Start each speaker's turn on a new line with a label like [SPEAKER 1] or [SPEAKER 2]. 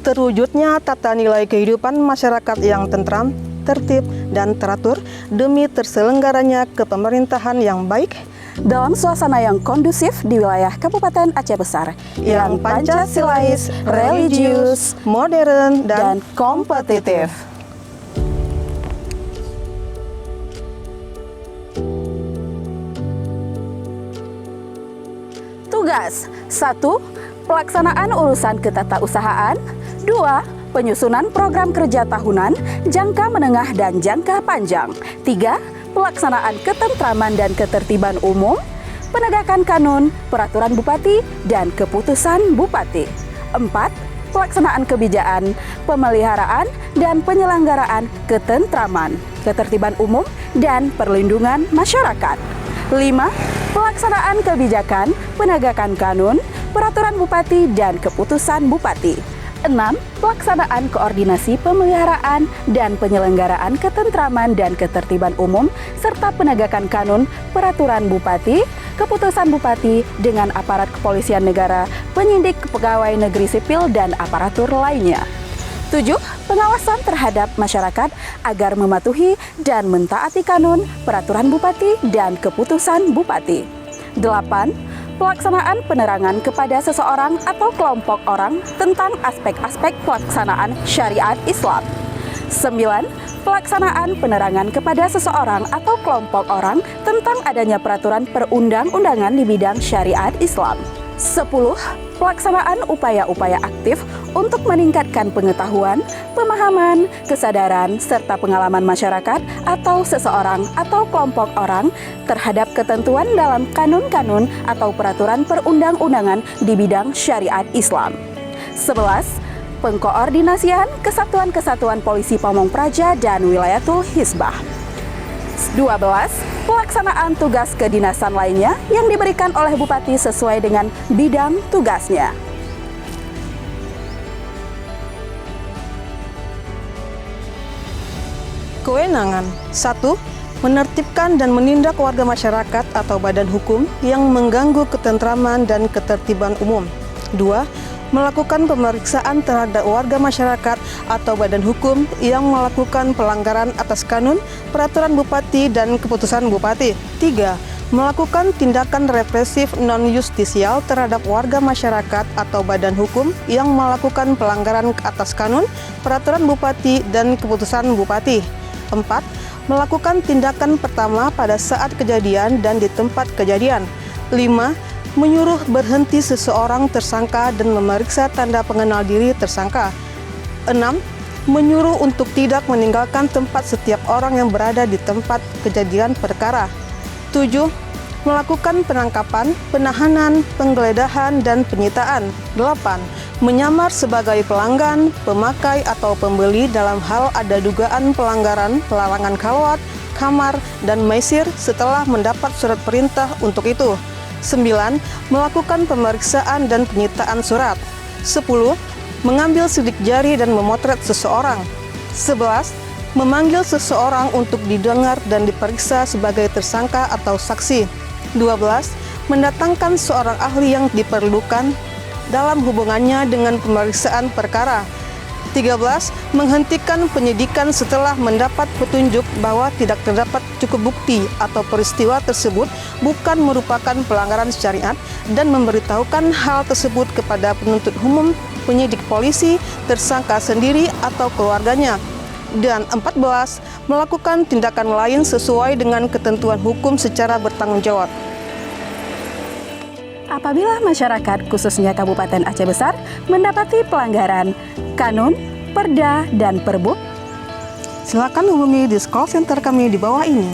[SPEAKER 1] terwujudnya tata nilai kehidupan masyarakat yang tentram, tertib, dan teratur demi terselenggaranya kepemerintahan yang baik
[SPEAKER 2] dalam suasana yang kondusif di wilayah Kabupaten Aceh Besar
[SPEAKER 1] yang Pancasilais, religius, modern, dan kompetitif.
[SPEAKER 2] Tugas 1. Pelaksanaan urusan ketatausahaan. 2. Penyusunan program kerja tahunan, jangka menengah dan jangka panjang. 3. Pelaksanaan ketentraman dan ketertiban umum, penegakan kanun, peraturan bupati, dan keputusan bupati. 4. Pelaksanaan kebijakan, pemeliharaan, dan penyelenggaraan ketentraman, ketertiban umum, dan perlindungan masyarakat. 5. Pelaksanaan kebijakan, penegakan kanun, peraturan bupati, dan keputusan bupati. 6. Pelaksanaan koordinasi pemeliharaan dan penyelenggaraan ketentraman dan ketertiban umum, serta penegakan kanun, peraturan bupati, keputusan bupati dengan aparat kepolisian negara, penyidik, pegawai negeri sipil, dan aparatur lainnya. 7. Pengawasan terhadap masyarakat agar mematuhi dan mentaati kanun, peraturan bupati, dan keputusan bupati. 8. Pelaksanaan penerangan kepada seseorang atau kelompok orang tentang aspek-aspek pelaksanaan syariat Islam. 9. Pelaksanaan penerangan kepada seseorang atau kelompok orang tentang adanya peraturan perundang-undangan di bidang syariat Islam. 10. Pelaksanaan upaya-upaya aktif untuk meningkatkan pengetahuan, pemahaman, kesadaran, serta pengalaman masyarakat atau seseorang atau kelompok orang terhadap ketentuan dalam kanun-kanun atau peraturan perundang-undangan di bidang syariat Islam. 11. Pengkoordinasian kesatuan-kesatuan polisi Pamong Praja dan Wilayatul Hizbah. 12. Pelaksanaan tugas kedinasan lainnya yang diberikan oleh Bupati sesuai dengan bidang tugasnya.
[SPEAKER 1] Kewenangan 1. Menertibkan dan menindak warga masyarakat atau badan hukum yang mengganggu ketentraman dan ketertiban umum. 2. Melakukan pemeriksaan terhadap warga masyarakat atau badan hukum yang melakukan pelanggaran atas kanun, peraturan bupati, dan keputusan bupati. 3. Melakukan tindakan represif non-justisial terhadap warga masyarakat atau badan hukum yang melakukan pelanggaran atas kanun, peraturan bupati, dan keputusan bupati. 4. Melakukan tindakan pertama pada saat kejadian dan di tempat kejadian. 5. Menyuruh berhenti seseorang tersangka dan memeriksa tanda pengenal diri tersangka. 6. Menyuruh untuk tidak meninggalkan tempat setiap orang yang berada di tempat kejadian perkara. 7. Melakukan penangkapan, penahanan, penggeledahan, dan penyitaan. 8. Menyamar sebagai pelanggan, pemakai, atau pembeli dalam hal ada dugaan pelanggaran, larangan khalwat, kamar, dan maisir setelah mendapat surat perintah untuk itu. 9. Melakukan pemeriksaan dan penyitaan surat. 10. Mengambil sidik jari dan memotret seseorang. 11. Memanggil seseorang untuk didengar dan diperiksa sebagai tersangka atau saksi. 12. Mendatangkan seorang ahli yang diperlukan dalam hubungannya dengan pemeriksaan perkara. 13. Menghentikan penyidikan setelah mendapat petunjuk bahwa tidak terdapat cukup bukti atau peristiwa tersebut bukan merupakan pelanggaran syariat dan memberitahukan hal tersebut kepada penuntut umum, penyidik polisi, tersangka sendiri atau keluarganya. Dan 14. Melakukan tindakan lain sesuai dengan ketentuan hukum secara bertanggung jawab.
[SPEAKER 2] Apabila masyarakat, khususnya Kabupaten Aceh Besar, mendapati pelanggaran kanun, perda, dan perbuk,
[SPEAKER 1] Silakan hubungi di call center kami di bawah ini.